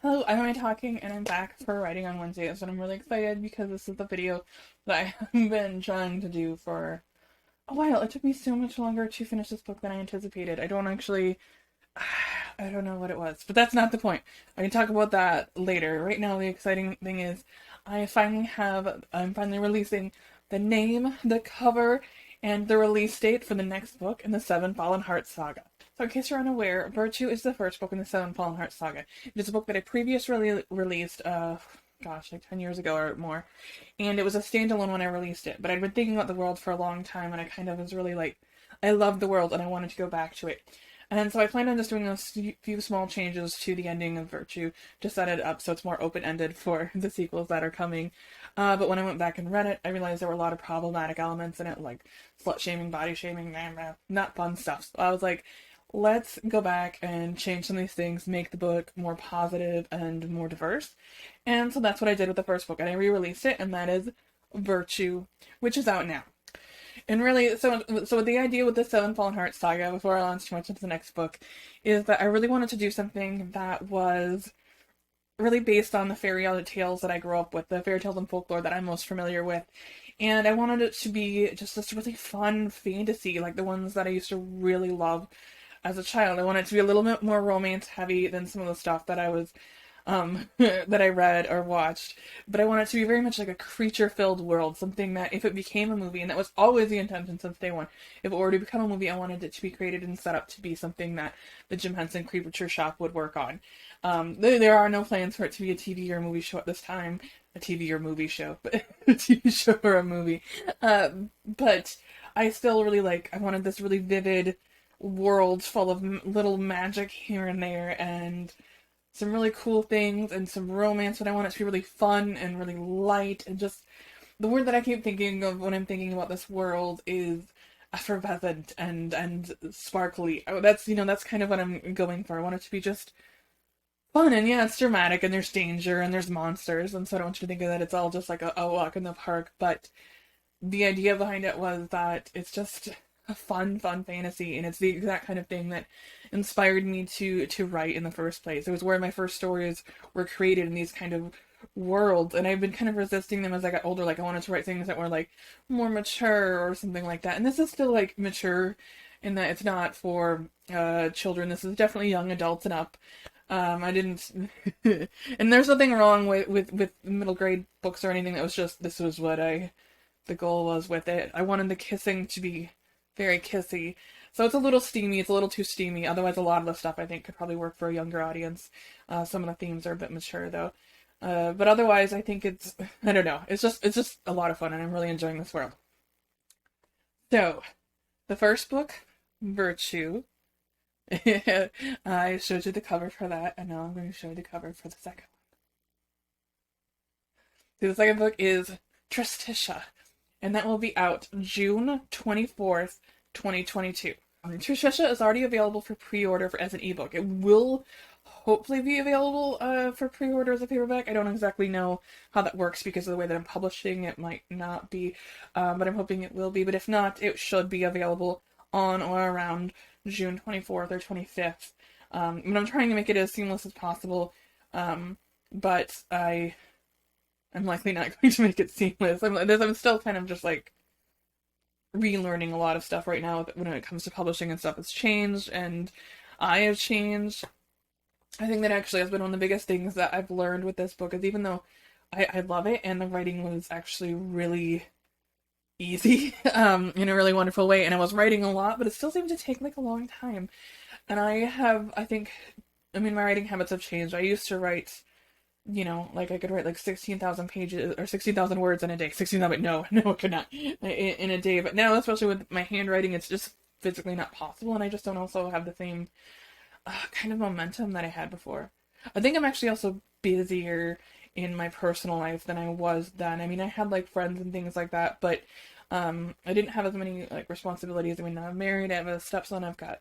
Hello, I'm Hocking, and I'm back for writing on Wednesdays, and I'm really excited because this is the video that I have been trying to do for a while. It took me so much longer to finish this book than I anticipated. I don't know what it was, but that's not the point. I can talk about that later. Right now, the exciting thing is I'm finally releasing the name, the cover, and the release date for the next book in the Seven Fallen Hearts saga. So in case you're unaware, Virtue is the first book in the Seven Fallen Hearts saga. It is a book that I previously released, like 10 years ago or more, and it was a standalone when I released it, but I'd been thinking about the world for a long time, and I kind of was really like, I loved the world, and I wanted to go back to it. And so I planned on just doing a few small changes to the ending of Virtue to set it up so it's more open-ended for the sequels that are coming. But when I went back and read it, I realized there were a lot of problematic elements in it, like slut-shaming, body-shaming, not fun stuff. So I was like, let's go back and change some of these things, make the book more positive and more diverse. And so that's what I did with the first book, and I re-released it, and that is Virtue, which is out now. And really, so the idea with the Seven Fallen Hearts saga, before I launch too much into the next book, is that I really wanted to do something that was really based on the fairy tales that I grew up with, the fairy tales and folklore that I'm most familiar with. And I wanted it to be just this really fun fantasy, like the ones that I used to really love as a child. I wanted it to be a little bit more romance heavy than some of the stuff that I was that I read or watched, but I want it to be very much like a creature-filled world, something that if it became a movie, and that was always the intention since day one, if it were to become a movie, I wanted it to be created and set up to be something that the Jim Henson Creature Shop would work on. There are no plans for it to be a TV or movie show at this time, a TV or movie show, but a TV show or a movie. But I still I wanted this really vivid world full of little magic here and there, and some really cool things and some romance, but I want it to be really fun and really light, and just the word that I keep thinking of when I'm thinking about this world is effervescent and sparkly. That's kind of what I'm going for. I want it to be just fun, and yeah, it's dramatic, and there's danger and there's monsters, and so I don't want you to think of that it's all just like a walk in the park, but the idea behind it was that it's just a fun fantasy, and it's the exact kind of thing that inspired me to write in the first place. It was where my first stories were created, in these kind of worlds, and I've been kind of resisting them as I got older. Like, I wanted to write things that were like more mature or something like that, and this is still like mature in that it's not for children. This is definitely young adults and up. I didn't, and there's nothing wrong with middle grade books or anything. That was just, this was what the goal was with it. I wanted the kissing to be very kissy. So it's a little steamy, it's a little too steamy. Otherwise, a lot of the stuff I think could probably work for a younger audience. Some of the themes are a bit mature though. But otherwise, I think I don't know, it's just a lot of fun, and I'm really enjoying this world. So, the first book, Virtue. I showed you the cover for that, and now I'm going to show you the cover for the second one. So the second book is Tristicia, and that will be out June 24th, 2022. Tristicia is already available for pre-order as an ebook. It will hopefully be available for pre-order as a paperback. I don't exactly know how that works because of the way that I'm publishing. It might not be, but I'm hoping it will be. But if not, it should be available on or around June 24th or 25th. And I'm trying to make it as seamless as possible, but I'm likely not going to make it seamless. I'm still kind of just like relearning a lot of stuff right now when it comes to publishing and stuff. Has changed, and I have changed. I think that actually has been one of the biggest things that I've learned with this book, is even though I love it and the writing was actually really easy in a really wonderful way, and I was writing a lot, but it still seemed to take like a long time. And my writing habits have changed. I used to write, like I could write like 16,000 pages or 16,000 words in a day. 16,000, no, I could not in a day. But now, especially with my handwriting, it's just physically not possible, and I just don't also have the same kind of momentum that I had before. I think I'm actually also busier in my personal life than I was then. I mean, I had like friends and things like that, but I didn't have as many like responsibilities. I mean, I'm married, I have a stepson, I've got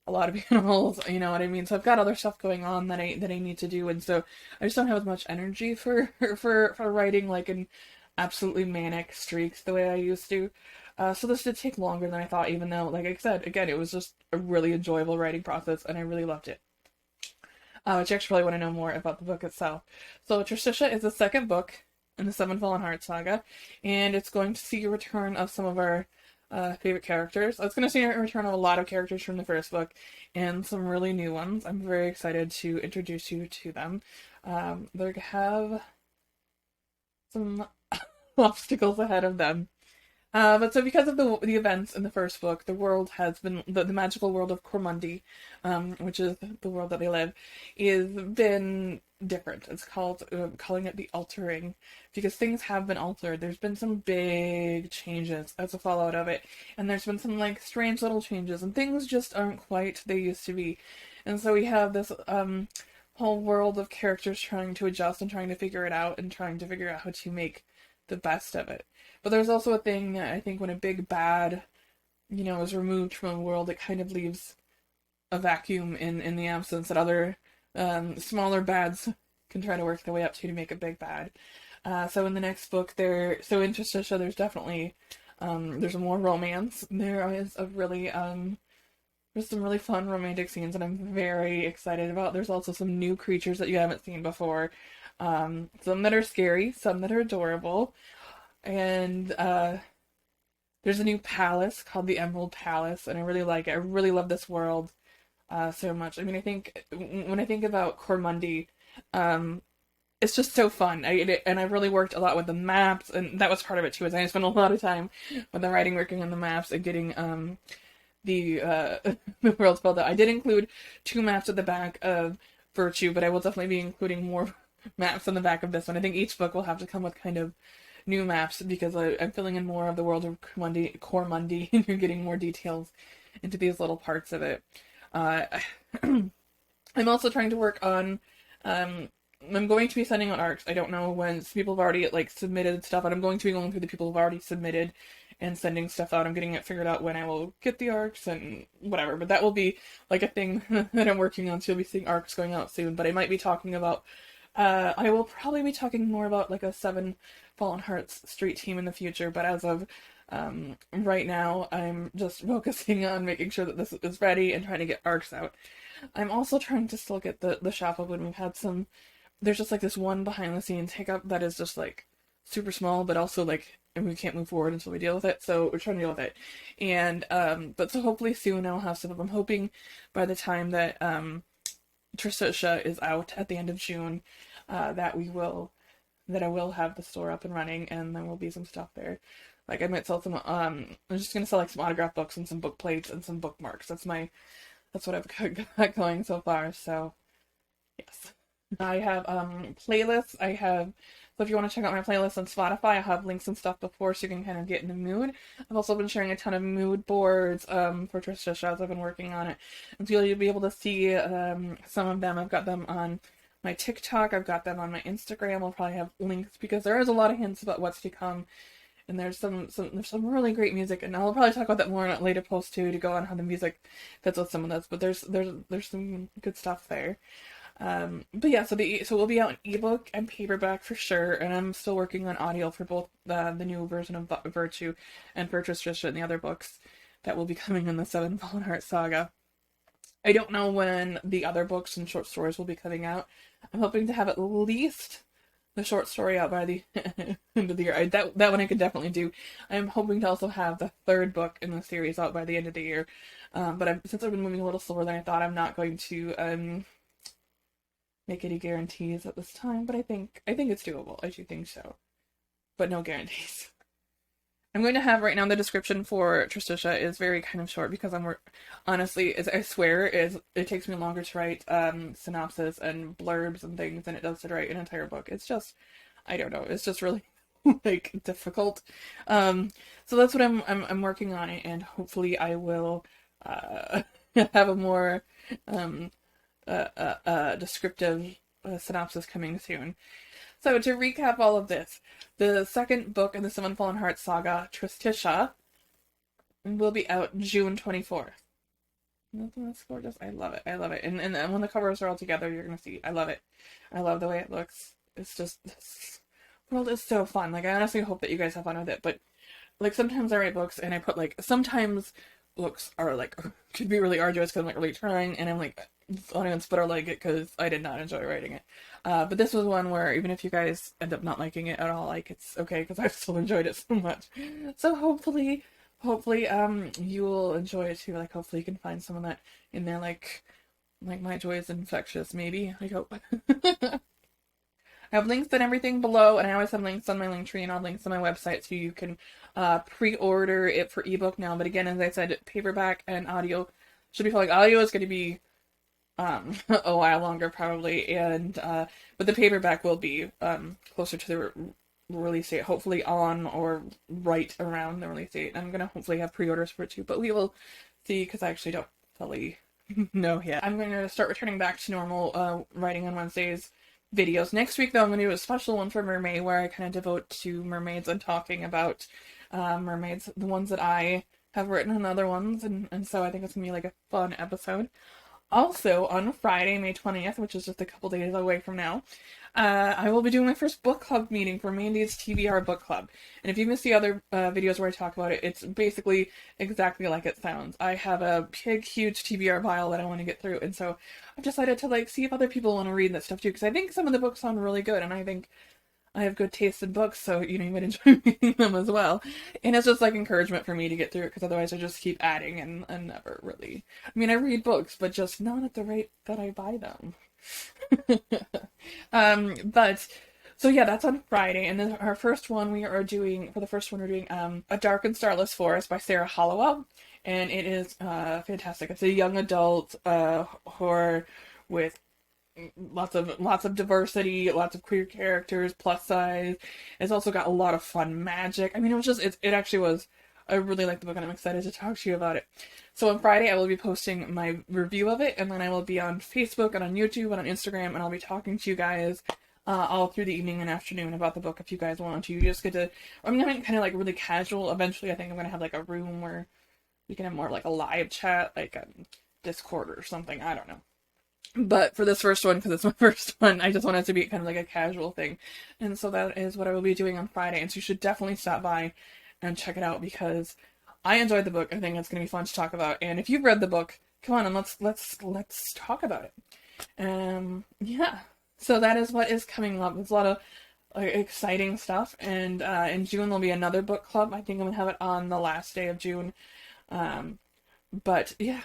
a lot of animals, you know what I mean? So I've got other stuff going on that I need to do, and so I just don't have as much energy for writing like in absolutely manic streaks the way I used to. So this did take longer than I thought, even though, like I said, again, it was just a really enjoyable writing process, and I really loved it. which you actually probably want to know more about the book itself. So Tristicia is the second book in the Seven Fallen Hearts saga, and it's going to see a return of some of our favorite characters. It's going to see a return of a lot of characters from the first book, and some really new ones. I'm very excited to introduce you to them. They have some obstacles ahead of them. But so because of the events in the first book, the world has been the magical world of Cormundi, which is the world that they live, is been different. It's called calling it the altering because things have been altered. There's been some big changes as a fallout of it, and there's been some like strange little changes, and things just aren't quite they used to be. And so we have this whole world of characters trying to adjust and trying to figure it out and trying to figure out how to make the best of it. But there's also a thing, I think, when a big bad, is removed from a world, it kind of leaves a vacuum in the absence that other smaller bads can try to work their way up to make a big bad. So in the next book, so in Tristicia, there's definitely, there's more romance. There is there's some really fun romantic scenes that I'm very excited about. There's also some new creatures that you haven't seen before. Some that are scary, some that are adorable. And there's a new palace called the Emerald Palace, and I really like it. I really love this world so much. I mean, I think when I think about Cormundi, it's just so fun. And I really worked a lot with the maps, and that was part of it too. Is I spent a lot of time with the writing, working on the maps, and getting the the world spelled out. I did include 2 maps at the back of Virtue, but I will definitely be including more maps on the back of this one. I think each book will have to come with kind of new maps because I'm filling in more of the world of Cormundi, and you're getting more details into these little parts of it. I'm also trying to work on. I'm going to be sending out arcs. I don't know when. So people have already submitted stuff, and I'm going to be going through the people who've already submitted and sending stuff out. I'm getting it figured out when I will get the arcs and whatever. But that will be a thing that I'm working on. So you'll be seeing arcs going out soon. But I might be talking about. I will probably be talking more about a Seven Fallen Hearts street team in the future, but as of right now, I'm just focusing on making sure that this is ready and trying to get arcs out. I'm also trying to still get the shop open. We've had there's just this one behind the scenes hiccup that is just super small, but also and we can't move forward until we deal with it, so we're trying to deal with it. And but so hopefully soon I'll have stuff up. I'm hoping by the time that Tristicia is out at the end of June, that I will have the store up and running, and there will be some stuff there. I might sell some. I'm just gonna sell some autograph books and some book plates and some bookmarks. That's what I've got going so far. So yes, I have playlists. So if you want to check out my playlist on Spotify, I have links and stuff before, so you can kind of get in the mood. I've also been sharing a ton of mood boards for Tristicia as I've been working on it, and so you'll be able to see some of them. I've got them on my TikTok. I've got them on my Instagram. I'll probably have links because there is a lot of hints about what's to come, and there's some really great music, and I'll probably talk about that more in a later post too, to go on how the music fits with some of this. But there's some good stuff there. But yeah, so we'll be out in ebook and paperback for sure, and I'm still working on audio for both the new version of Virtue and for Tristicia and the other books that will be coming in the Seven Fallen Hearts saga. I don't know when the other books and short stories will be coming out. I'm hoping to have at least the short story out by the end of the year. That one I could definitely do. I'm hoping to also have the 3rd book in the series out by the end of the year. But since I've been moving a little slower than I thought, I'm not going to make any guarantees at this time. But I think it's doable. I do think so, but no guarantees. I'm going to have right now the description for Tristicia is very kind of short because honestly, I swear, it takes me longer to write synopsis and blurbs and things than it does to write an entire book. It's just, I don't know, it's just really difficult. So that's what I'm working on it, and hopefully I will have a more descriptive synopsis coming soon. So to recap all of this, the 2nd book in the Seven Fallen Hearts saga, Tristicia, will be out June 24th. That's gorgeous. I love it. And when the covers are all together, you're going to see. I love it. I love the way it looks. It's just, this world is so fun. I honestly hope that you guys have fun with it. But, sometimes I write books and I put, sometimes books are like could be really arduous because I'm like really trying, and I'm like don't even split or like it because I did not enjoy writing it. But this was one where even if you guys end up not liking it at all, like it's okay because I've still enjoyed it so much. So hopefully you will enjoy it too. Like hopefully you can find some of that in there. Like my joy is infectious. Maybe I hope. I have links and everything below, and I always have links on my link tree and all links on my website, so you can pre-order it for ebook now. But again, as I said, paperback and audio should be like audio is going to be a while longer probably, and but the paperback will be closer to the release date, hopefully on or right around the release date. I'm gonna hopefully have pre-orders for it too, but we will see because I actually don't fully know yet. I'm going to start returning back to normal writing on Wednesdays videos. Next week, though, I'm going to do a special one for Mermaid where I kind of devote to mermaids and talking about mermaids, the ones that I have written and other ones, and so I think it's going to be like a fun episode. Also, on Friday, May 20th, which is just a couple days away from now, I will be doing my first book club meeting for Mandy's TBR book club. And if you missed the other videos where I talk about it, it's basically exactly like it sounds. I have a big, huge TBR pile that I want to get through, and so I've decided to like see if other people want to read that stuff too, because I think some of the books sound really good, and I think I have good taste in books, so you might enjoy reading them as well. And it's just like encouragement for me to get through it, because otherwise I just keep adding and never really. I mean, I read books, but just not at the rate that I buy them. But so yeah, that's on Friday, and then our first one we are doing for the first one we're doing A Dark and Starless Forest by Sarah Hallowa, and it is fantastic. It's a young adult horror with lots of diversity, lots of queer characters, plus size. It's also got a lot of fun magic. I mean, it actually was. I really like the book, and I'm excited to talk to you about it. So on Friday, I will be posting my review of it, and then I will be on Facebook and on YouTube and on Instagram, and I'll be talking to you guys all through the evening and afternoon about the book if you guys want to. You just get to. I'm gonna kind of like really casual. Eventually, I think I'm gonna have like a room where we can have more like a live chat, like on Discord or something. I don't know. But for this first one, because it's my first one, I just want it to be kind of like a casual thing. And so that is what I will be doing on Friday. And so you should definitely stop by and check it out because I enjoyed the book. I think it's going to be fun to talk about. And if you've read the book, come on and let's talk about it. Yeah. So that is what is coming up. There's a lot of exciting stuff. And in June, there'll be another book club. I think I'm going to have it on the last day of June. But yeah.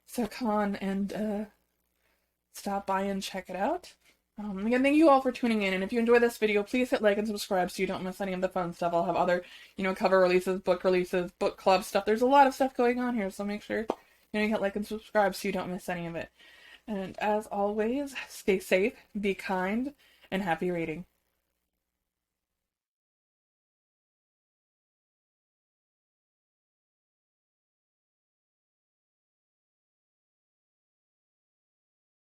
So come on and stop by and check it out. Again, thank you all for tuning in, and if you enjoy this video, please hit like and subscribe so you don't miss any of the fun stuff. I'll have other, cover releases, book club stuff. There's a lot of stuff going on here, so make sure you hit like and subscribe so you don't miss any of it. And as always, stay safe, be kind, and happy reading.